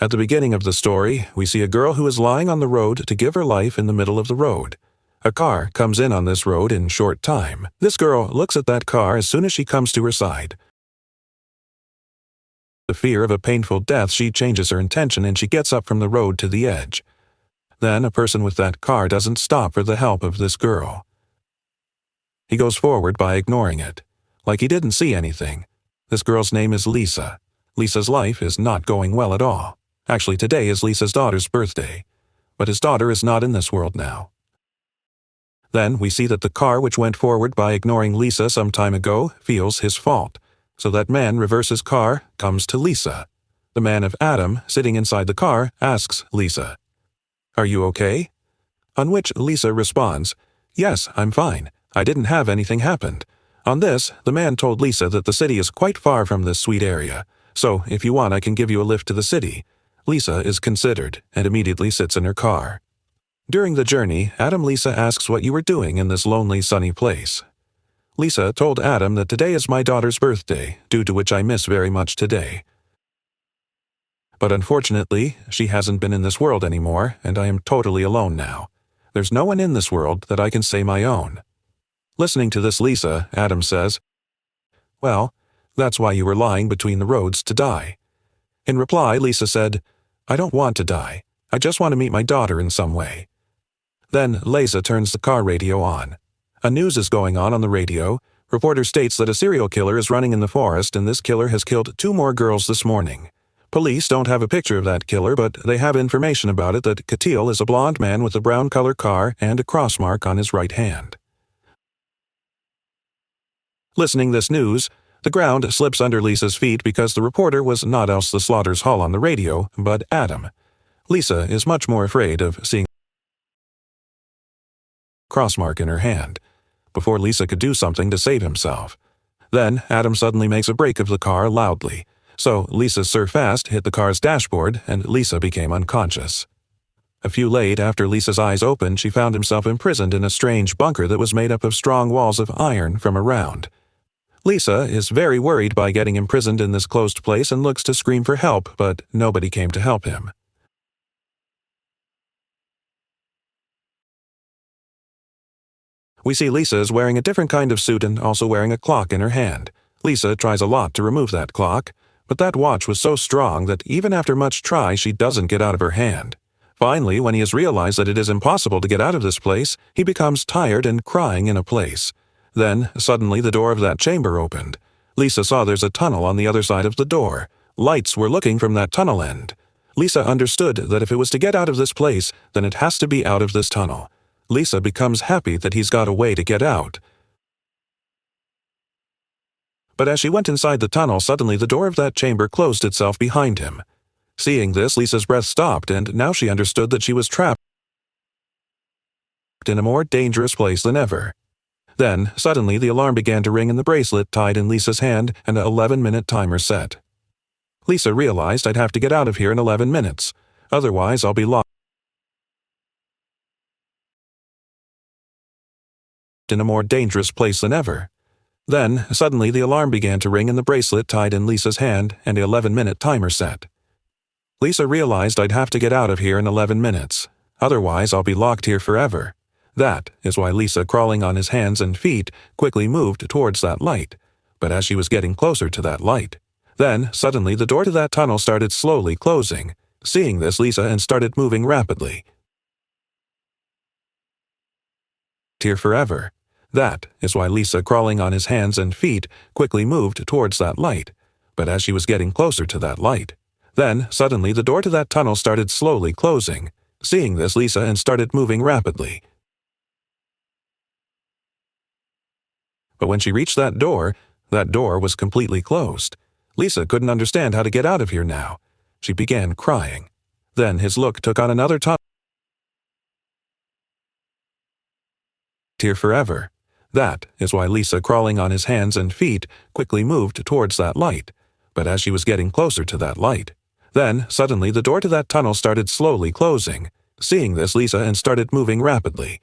At the beginning of the story, we see a girl who is lying on the road to give her life in the middle of the road. A car comes in on this road in short time. This girl looks at that car as soon as she comes to her side. The fear of a painful death, she changes her intention and she gets up from the road to the edge. Then a person with that car doesn't stop for the help of this girl. He goes forward by ignoring it, like he didn't see anything. This girl's name is Lisa. Lisa's life is not going well at all. Actually, today is Lisa's daughter's birthday, but his daughter is not in this world now. Then we see that the car which went forward by ignoring Lisa some time ago feels his fault, so that man reverses car, comes to Lisa. The man of Adam, sitting inside the car, asks Lisa, "Are you okay?" On which Lisa responds, "Yes, I'm fine. I didn't have anything happened." On this, the man told Lisa that the city is quite far from this sweet area, so if you want I can give you a lift to the city. Lisa is considered and immediately sits in her car. During the journey, Lisa asks what you were doing in this lonely, sunny place. Lisa told Adam that today is my daughter's birthday, due to which I miss very much today. But unfortunately, she hasn't been in this world anymore, and I am totally alone now. There's no one in this world that I can say my own. Listening to this Lisa, Adam says, "Well, that's why you were lying between the roads to die." In reply, Lisa said, "I don't want to die. I just want to meet my daughter in some way." Then Lisa turns the car radio on. A news is going on the radio. Reporter states that a serial killer is running in the forest and this killer has killed 2 more girls this morning. Police don't have a picture of that killer, but they have information about it that Katil is a blonde man with a brown-color car and a cross mark on his right hand. Listening this news, the ground slips under Lisa's feet because the reporter was not else the Slaughter's Hall on the radio, but Adam. Lisa is much more afraid of seeing a crossmark in her hand, before Lisa could do something to save himself. Then Adam suddenly makes a brake of the car loudly, so Lisa's Sir Fast hit the car's dashboard and Lisa became unconscious. A few late after Lisa's eyes opened, she found herself imprisoned in a strange bunker that was made up of strong walls of iron from around. Lisa is very worried by getting imprisoned in this closed place and looks to scream for help, but nobody came to help him. We see Lisa is wearing a different kind of suit and also wearing a clock in her hand. Lisa tries a lot to remove that clock, but that watch was so strong that even after much try she doesn't get out of her hand. Finally, when he has realized that it is impossible to get out of this place, he becomes tired and crying in a place. Then, suddenly the door of that chamber opened. Lisa saw there's a tunnel on the other side of the door. Lights were looking from that tunnel end. Lisa understood that if it was to get out of this place, then it has to be out of this tunnel. Lisa becomes happy that he's got a way to get out. But as she went inside the tunnel, suddenly the door of that chamber closed itself behind him. Seeing this, Lisa's breath stopped, and now she understood that she was trapped in a more dangerous place than ever. Then, suddenly, the alarm began to ring and the bracelet tied in Lisa's hand and an 11-minute timer set. Lisa realized, "I'd have to get out of here in 11 minutes. Otherwise, I'll be locked in a more dangerous place than ever." Then, suddenly, the alarm began to ring and the bracelet tied in Lisa's hand and an 11-minute timer set. Lisa realized, "I'd have to get out of here in 11 minutes. Otherwise, I'll be locked here forever." That is why Lisa, crawling on his hands and feet, quickly moved towards that light. But as she was getting closer to that light, then, suddenly, the door to that tunnel started slowly closing. Seeing this, Lisa started moving rapidly. Here forever. That is why Lisa, crawling on his hands and feet, quickly moved towards that light. But as she was getting closer to that light, then, suddenly, the door to that tunnel started slowly closing. Seeing this, Lisa started moving rapidly. But when she reached that door was completely closed. Lisa couldn't understand how to get out of here now. She began crying. Then his look took on another tunnel here forever. That is why Lisa, crawling on his hands and feet, quickly moved towards that light. But as she was getting closer to that light, then, suddenly, the door to that tunnel started slowly closing. Seeing this, Lisa started moving rapidly.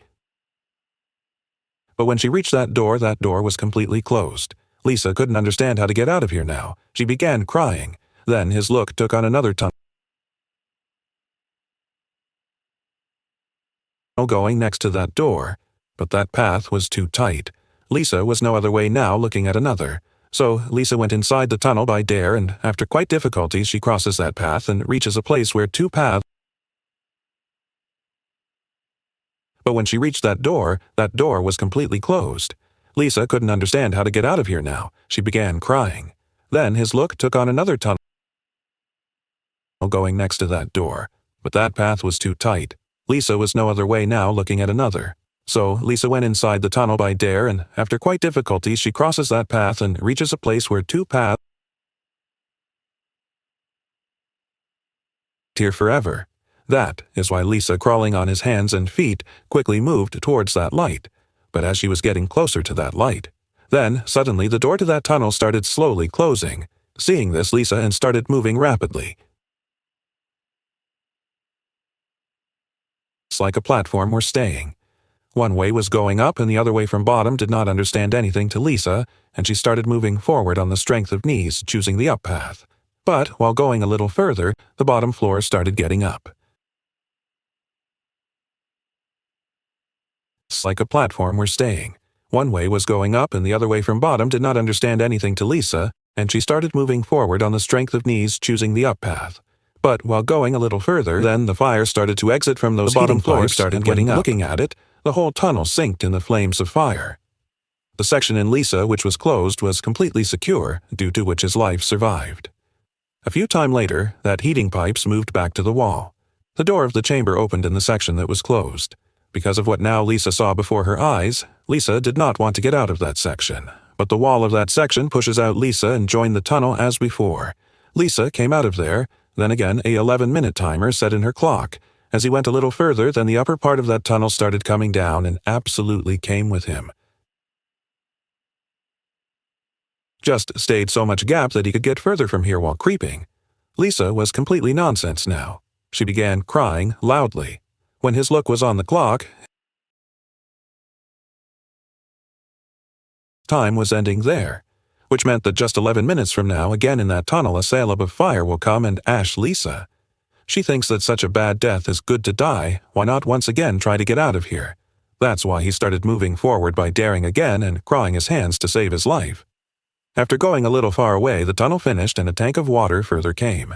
But when she reached that door was completely closed. Lisa couldn't understand how to get out of here now. She began crying. Then his look took on another tunnel going next to that door, but that path was too tight. Lisa was no other way now looking at another. So Lisa went inside the tunnel by dare, and after quite difficulty she crosses that path and reaches a place where two paths. But when she reached that door was completely closed. Lisa couldn't understand how to get out of here now. She began crying. Then his look took on another tunnel going next to that door, but that path was too tight. Lisa was no other way now looking at another. So Lisa went inside the tunnel by dare, and after quite difficulty she crosses that path and reaches a place where two paths here forever. That is why Lisa, crawling on his hands and feet, quickly moved towards that light. But as she was getting closer to that light, then suddenly the door to that tunnel started slowly closing. Seeing this, Lisa started moving rapidly. It's like a platform were staying. One way was going up and the other way from bottom did not understand anything to Lisa, and she started moving forward on the strength of knees, choosing the up path. But while going a little further, the bottom floor started getting up. It's like a platform were staying. One way was going up and the other way from bottom did not understand anything to Lisa, and she started moving forward on the strength of knees, choosing the up path. But while going a little further, then the fire started to exit from those bottom floors, started getting up. Looking at it, the whole tunnel sinked in the flames of fire. The section in Lisa which was closed was completely secure, due to which his life survived. A few time later, that heating pipes moved back to the wall. The door of the chamber opened in the section that was closed. Because of what now Lisa saw before her eyes, Lisa did not want to get out of that section. But the wall of that section pushes out Lisa and joined the tunnel as before. Lisa came out of there, then again a 11-minute timer set in her clock. As he went a little further, then the upper part of that tunnel started coming down and absolutely came with him. Just stayed so much gap that he could get further from here while creeping. Lisa was completely nonsense now. She began crying loudly. When his look was on the clock, time was ending there, which meant that just 11 minutes from now, again in that tunnel, a saleb of fire will come and ash Lisa. She thinks that such a bad death is good to die. Why not once again try to get out of here? That's why he started moving forward by daring again and crying his hands to save his life. After going a little far away, the tunnel finished and a tank of water further came.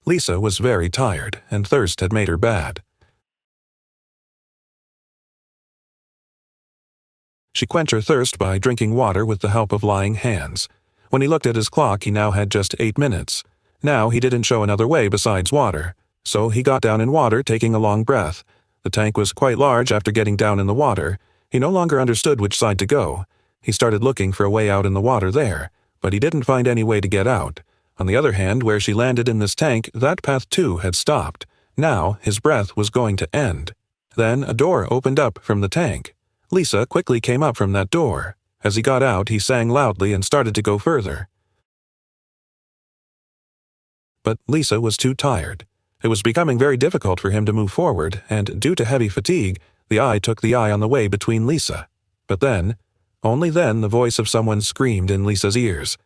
Lisa was very tired, and thirst had made her bad. She quenched her thirst by drinking water with the help of lying hands. When he looked at his clock, he now had just 8 minutes. Now he didn't show another way besides water, so he got down in water, taking a long breath. The tank was quite large. After getting down in the water, he no longer understood which side to go. He started looking for a way out in the water there, but he didn't find any way to get out. On the other hand, where she landed in this tank, that path too had stopped. Now his breath was going to end. Then a door opened up from the tank. Lisa quickly came up from that door. As he got out, he sang loudly and started to go further. But Lisa was too tired. It was becoming very difficult for him to move forward, and due to heavy fatigue, the eye took the eye on the way between Lisa. But then, only then, the voice of someone screamed in Lisa's ears.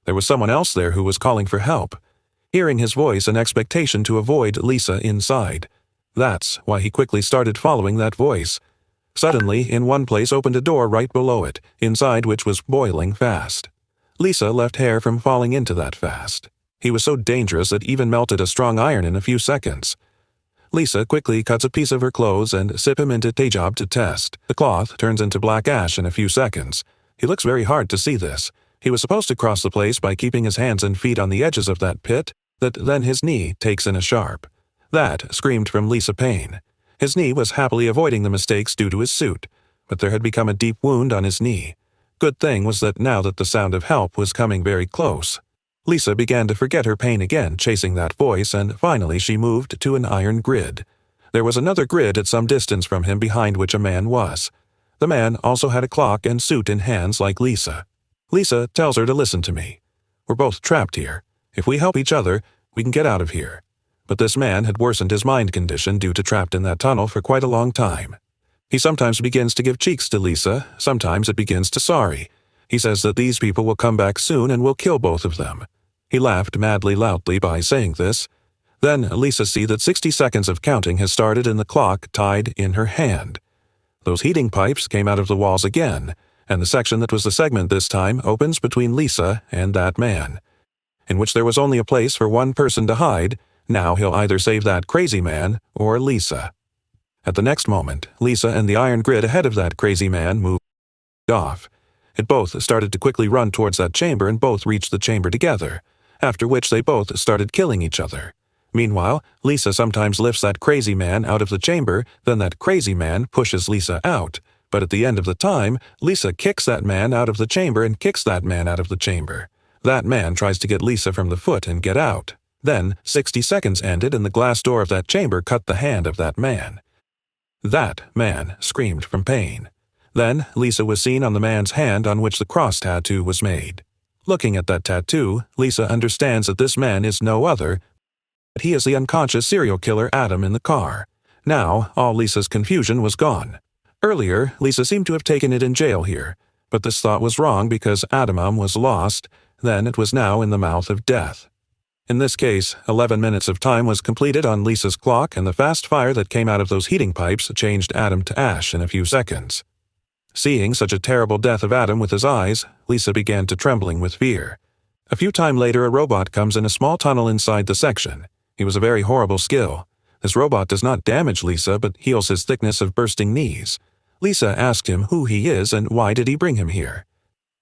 There was someone else there who was calling for help. Hearing his voice, an expectation to avoid Lisa inside. That's why he quickly started following that voice. Suddenly, in one place opened a door right below it, inside which was boiling fast. Lisa left hair from falling into that fast. He was so dangerous that even melted a strong iron in a few seconds. Lisa quickly cuts a piece of her clothes and sip him into Tejab to test. The cloth turns into black ash in a few seconds. He looks very hard to see this. He was supposed to cross the place by keeping his hands and feet on the edges of that pit, that then his knee takes in a sharp. That screamed from Lisa pain. His knee was happily avoiding the mistakes due to his suit, but there had become a deep wound on his knee. Good thing was that now that the sound of help was coming very close, Lisa began to forget her pain again, chasing that voice, and finally she moved to an iron grid. There was another grid at some distance from him behind which a man was. The man also had a clock and suit in hands like Lisa. Lisa tells her to listen to me. We're both trapped here. If we help each other, we can get out of here. But this man had worsened his mind condition due to trapped in that tunnel for quite a long time. He sometimes begins to give cheeks to Lisa, sometimes it begins to sorry. He says that these people will come back soon and will kill both of them. He laughed madly loudly by saying this. Then Lisa sees that 60 seconds of counting has started and the clock tied in her hand. Those heating pipes came out of the walls again, and the section that was the segment this time opens between Lisa and that man, in which there was only a place for one person to hide. Now he'll either save that crazy man or Lisa. At the next moment, Lisa and the iron grid ahead of that crazy man moved off. It both started to quickly run towards that chamber and both reached the chamber together, after which they both started killing each other. Meanwhile, Lisa sometimes lifts that crazy man out of the chamber, then that crazy man pushes Lisa out. But at the end of the time, Lisa kicks that man out of the chamber and kicks that man out of the chamber. That man tries to get Lisa from the foot and get out. Then 60 seconds ended and the glass door of that chamber cut the hand of that man. That man screamed from pain. Then Lisa was seen on the man's hand on which the cross tattoo was made. Looking at that tattoo, Lisa understands that this man is no other but he is the unconscious serial killer Adam in the car. Now, all Lisa's confusion was gone. Earlier, Lisa seemed to have taken it in jail here, but this thought was wrong because Adamum was lost, then it was now in the mouth of death. In this case, 11 minutes of time was completed on Lisa's clock and the fast fire that came out of those heating pipes changed Adam to ash in a few seconds. Seeing such a terrible death of Adam with his eyes, Lisa began to trembling with fear. A few times later a robot comes in a small tunnel inside the section. He was a very horrible skill. This robot does not damage Lisa but heals his thickness of bursting knees. Lisa asked him who he is and why did he bring him here.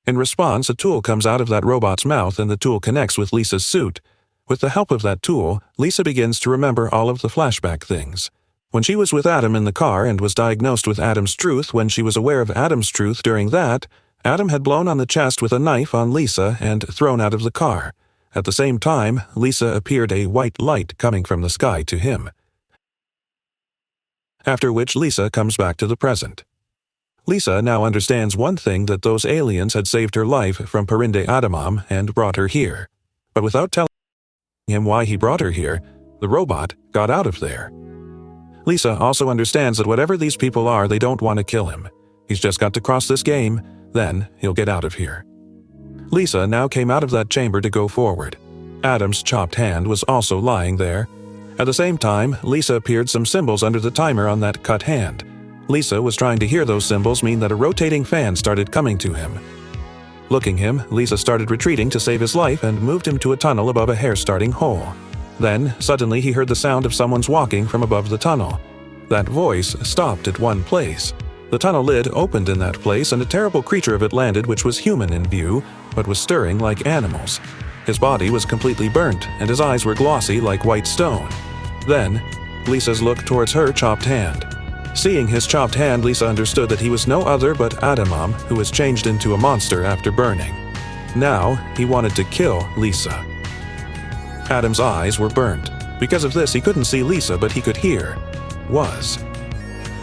In response, a tool comes out of that robot's mouth and the tool connects with Lisa's suit. With the help of that tool, Lisa begins to remember all of the flashback things. When she was with Adam in the car and was diagnosed with Adam's truth, when she was aware of Adam's truth during that, Adam had blown on the chest with a knife on Lisa and thrown out of the car. At the same time, Lisa appeared a white light coming from the sky to him. After which Lisa comes back to the present. Lisa now understands one thing, that those aliens had saved her life from Perinde Adamam and brought her here. But without telling him why he brought her here, the robot got out of there. Lisa also understands that whatever these people are, they don't want to kill him. He's just got to cross this game, then he'll get out of here. Lisa now came out of that chamber to go forward. Adam's chopped hand was also lying there. At the same time, Lisa appeared some symbols under the timer on that cut hand. Lisa was trying to hear those symbols mean that a rotating fan started coming to him. Looking him, Lisa started retreating to save his life and moved him to a tunnel above a hair-starting hole. Then, suddenly he heard the sound of someone's walking from above the tunnel. That voice stopped at one place. The tunnel lid opened in that place and a terrible creature of it landed which was human in view, but was stirring like animals. His body was completely burnt and his eyes were glossy like white stone. Then, Lisa's looked towards her chopped hand. Seeing his chopped hand, Lisa understood that he was no other but Adamam, who was changed into a monster after burning. Now, he wanted to kill Lisa. Adam's eyes were burnt. Because of this, he couldn't see Lisa, but he could hear. Was.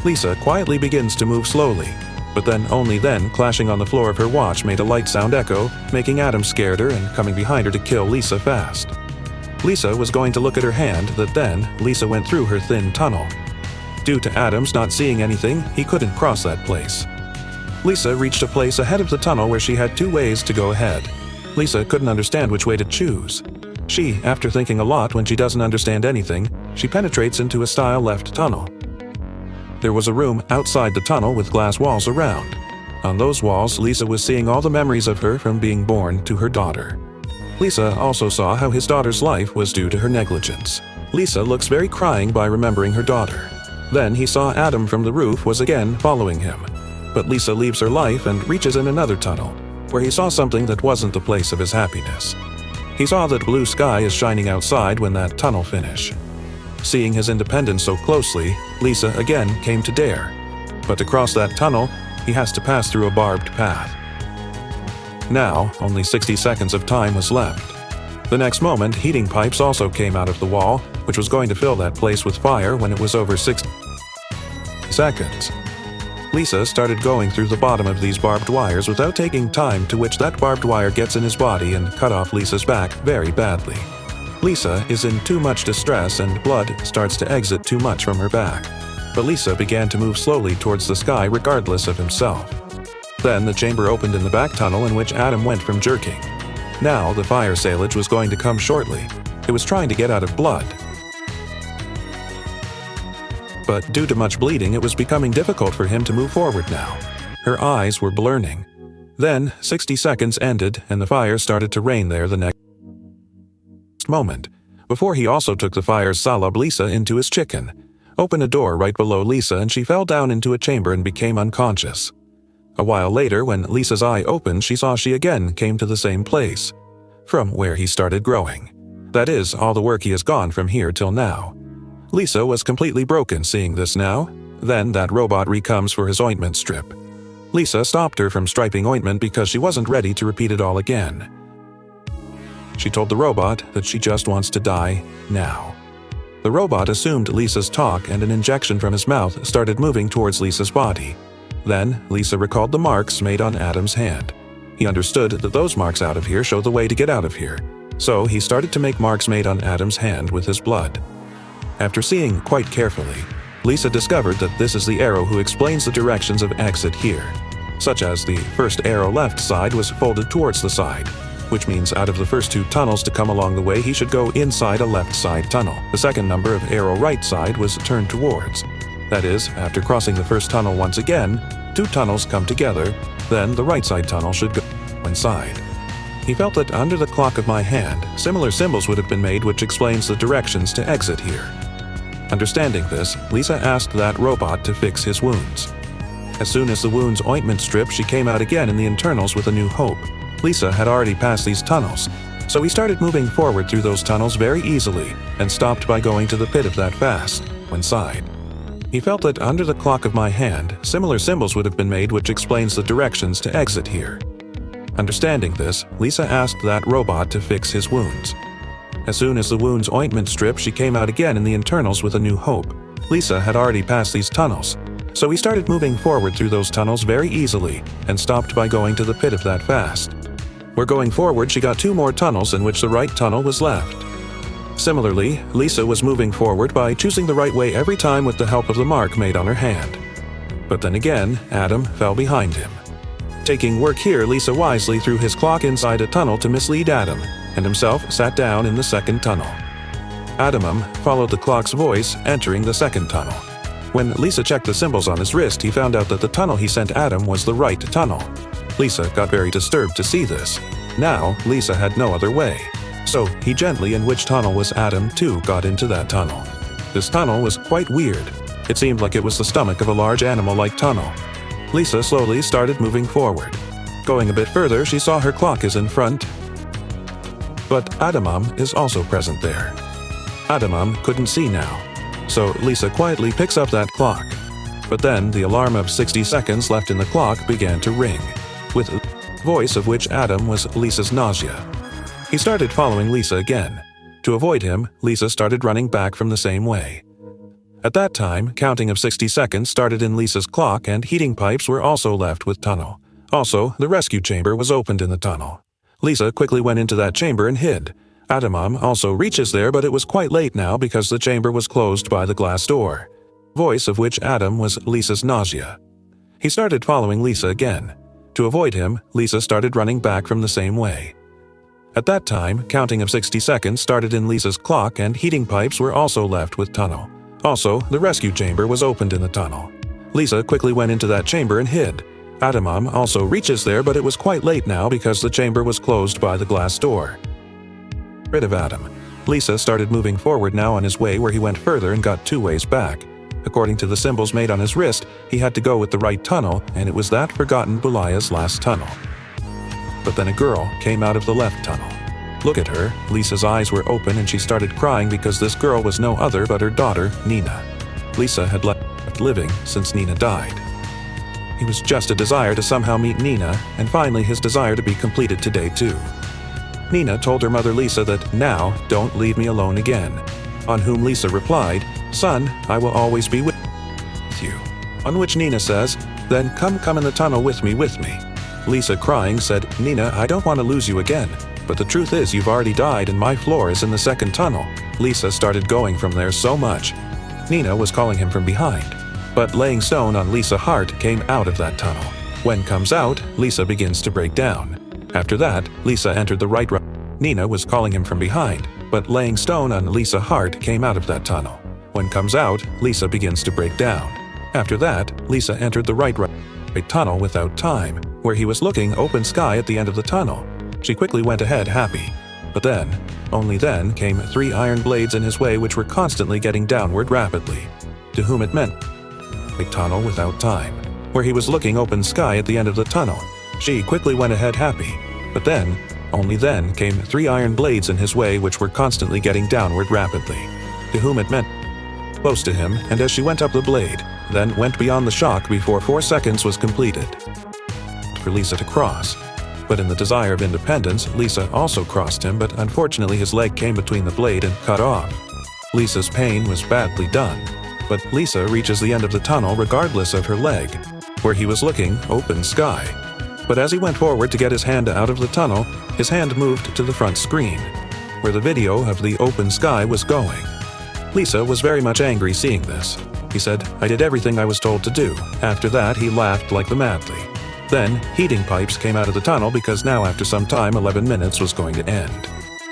Lisa quietly begins to move slowly, but then only then, clashing on the floor of her watch made a light sound echo, making Adam scared her and coming behind her to kill Lisa fast. Lisa was going to look at her hand, that then Lisa went through her thin tunnel. Due to Adam's not seeing anything, he couldn't cross that place. Lisa reached a place ahead of the tunnel where she had two ways to go ahead. Lisa couldn't understand which way to choose. She, after thinking a lot when she doesn't understand anything, she penetrates into a stile left tunnel. There was a room outside the tunnel with glass walls around. On those walls, Lisa was seeing all the memories of her from being born to her daughter. Lisa also saw how his daughter's life was due to her negligence. Lisa looks very crying by remembering her daughter. Then he saw Adam from the roof was again following him. But Lisa leaves her life and reaches in another tunnel, where he saw something that wasn't the place of his happiness. He saw that blue sky is shining outside when that tunnel finished. Seeing his independence so closely, Lisa again came to dare. But to cross that tunnel, he has to pass through a barbed path. Now, only 60 seconds of time was left. The next moment, heating pipes also came out of the wall, which was going to fill that place with fire when it was over 60 seconds. Lisa started going through the bottom of these barbed wires without taking time, to which that barbed wire gets in his body and cut off Lisa's back very badly. Lisa is in too much distress and blood starts to exit too much from her back. But Lisa began to move slowly towards the sky regardless of himself. Then the chamber opened in the back tunnel in which Adam went from jerking. Now the fire salage was going to come shortly. It was trying to get out of blood. but due to much bleeding it was becoming difficult for him to move forward now. Her eyes were blurring. Then 60 seconds ended and the fire started to rain there the next moment. Before he also took the fire's salab Lisa into his chicken, opened a door right below Lisa and she fell down into a chamber and became unconscious. A while later, when Lisa's eye opened, she saw she again came to the same place, from where he started growing. That is, all the work he has gone from here till now. Lisa was completely broken seeing this now. Then that robot recomes for his ointment strip. Lisa stopped her from striping ointment because she wasn't ready to repeat it all again. She told the robot that she just wants to die now. The robot assumed Lisa's talk and an injection from his mouth started moving towards Lisa's body. Then, Lisa recalled the marks made on Adam's hand. He understood that those marks out of here show the way to get out of here. So he started to make marks made on Adam's hand with his blood. After seeing quite carefully, Lisa discovered that this is the arrow who explains the directions of exit here, such as the first arrow left side was folded towards the side, which means out of the first 2 tunnels to come along the way he should go inside a left side tunnel. The second number of arrow right side was turned towards. That is, after crossing the first tunnel once again, 2 tunnels come together, then the right side tunnel should go inside. He felt that under the clock of my hand, similar symbols would have been made which explains the directions to exit here. Understanding this, Lisa asked that robot to fix his wounds. As soon as the wound's ointment stripped, she came out again in the internals with a new hope. Lisa had already passed these tunnels, so he started moving forward through those tunnels very easily and stopped by going to the pit of that fast, inside. He felt that under the clock of my hand, similar symbols would have been made which explains the directions to exit here. Understanding this, Lisa asked that robot to fix his wounds. As soon as the wound's ointment stripped, she came out again in the internals with a new hope. Lisa had already passed these tunnels, so he started moving forward through those tunnels very easily and stopped by going to the pit of that fast. Where going forward, she got 2 more tunnels in which the right tunnel was left. Similarly, Lisa was moving forward by choosing the right way every time with the help of the mark made on her hand. But then again, Adam fell behind him. Taking work here, Lisa wisely threw his clock inside a tunnel to mislead Adam, and himself sat down in the second tunnel. Adam followed the clock's voice, entering the second tunnel. When Lisa checked the symbols on his wrist, he found out that the tunnel he sent Adam was the right tunnel. Lisa got very disturbed to see this. Now, Lisa had no other way. So, he gently in which tunnel was Adam too got into that tunnel. This tunnel was quite weird. It seemed like it was the stomach of a large animal-like tunnel. Lisa slowly started moving forward. Going a bit further, she saw her clock is in front, but Adam is also present there. Adam couldn't see now, so Lisa quietly picks up that clock. But then the alarm of 60 seconds left in the clock began to ring, with a voice of which Adam was Lisa's nausea. He started following Lisa again. To avoid him, Lisa started running back from the same way. At that time, counting of 60 seconds started in Lisa's clock and heating pipes were also left with tunnel. Also, the rescue chamber was opened in the tunnel. Lisa quickly went into that chamber and hid. Adam also reaches there, but it was quite late now because the chamber was closed by the glass door. Voice of which Adam was Lisa's nausea. He started following Lisa again. To avoid him, Lisa started running back from the same way. At that time, counting of 60 seconds started in Lisa's clock and heating pipes were also left with tunnel. Also, the rescue chamber was opened in the tunnel. Lisa quickly went into that chamber and hid. Adam also reaches there, but it was quite late now because the chamber was closed by the glass door. Rid of Adam. Lisa started moving forward now on his way where he went further and got 2 ways back. According to the symbols made on his wrist, he had to go with the right tunnel, and it was that forgotten Bulaya's last tunnel. But then a girl came out of the left tunnel. Look at her. Lisa's eyes were open and she started crying because this girl was no other but her daughter, Nina. Lisa had left living since Nina died. He was just a desire to somehow meet Nina, and finally his desire to be completed today too. Nina told her mother Lisa that, "Now, don't leave me alone again." On whom Lisa replied, "Son, I will always be with you." On which Nina says, "Then come in the tunnel with me. Lisa, crying, said, "Nina, I don't want to lose you again. But the truth is you've already died and my floor is in the second tunnel." Lisa started going from there so much. Nina was calling him from behind. But laying stone on Lisa's heart came out of that tunnel. When comes out, Lisa begins to break down. After that, Lisa entered the right. Nina was calling him from behind, but laying stone on Lisa's heart came out of that tunnel. When comes out, Lisa begins to break down. After that, Lisa entered the right tunnel without time, where he was looking open sky at the end of the tunnel. She quickly went ahead happy. But then, only then, came 3 iron blades in his way which were constantly getting downward rapidly. To whom it meant a tunnel without time, where he was looking open sky at the end of the tunnel. She quickly went ahead happy. But then, only then, came 3 iron blades in his way which were constantly getting downward rapidly. To whom it meant close to him, and as she went up the blade, then went beyond the shock before 4 seconds was completed for Lisa to cross. But in the desire of independence, Lisa also crossed him, but unfortunately his leg came between the blade and cut off. Lisa's pain was badly done, but Lisa reaches the end of the tunnel regardless of her leg, where he was looking open sky. But as he went forward to get his hand out of the tunnel, his hand moved to the front screen, where the video of the open sky was going. Lisa was very much angry seeing this. He said, "I did everything I was told to do." After that, he laughed like the madly. Then, heating pipes came out of the tunnel because now after some time 11 minutes was going to end.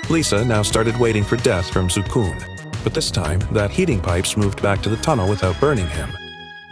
Lisa now started waiting for death from Sukun, but this time that heating pipes moved back to the tunnel without burning him.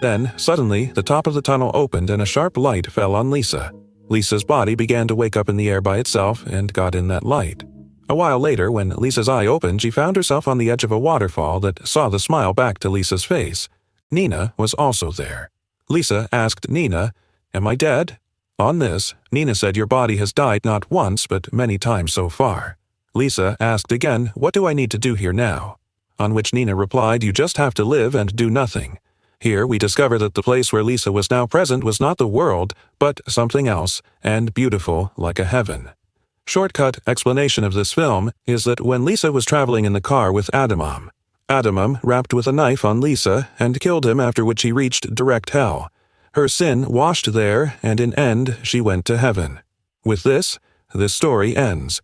Then, suddenly, the top of the tunnel opened and a sharp light fell on Lisa. Lisa's body began to wake up in the air by itself and got in that light. A while later, when Lisa's eye opened, she found herself on the edge of a waterfall that saw the smile back to Lisa's face. Nina was also there. Lisa asked Nina, "Am I dead?" On this, Nina said, "Your body has died not once, but many times so far." Lisa asked again, "What do I need to do here now?" On which Nina replied, "You just have to live and do nothing." Here we discover that the place where Lisa was now present was not the world, but something else, and beautiful like a heaven. Shortcut explanation of this film is that when Lisa was traveling in the car with Adamam rapped with a knife on Lisa and killed him, after which he reached direct hell. Her sin washed there, and in end she went to heaven. With this story ends.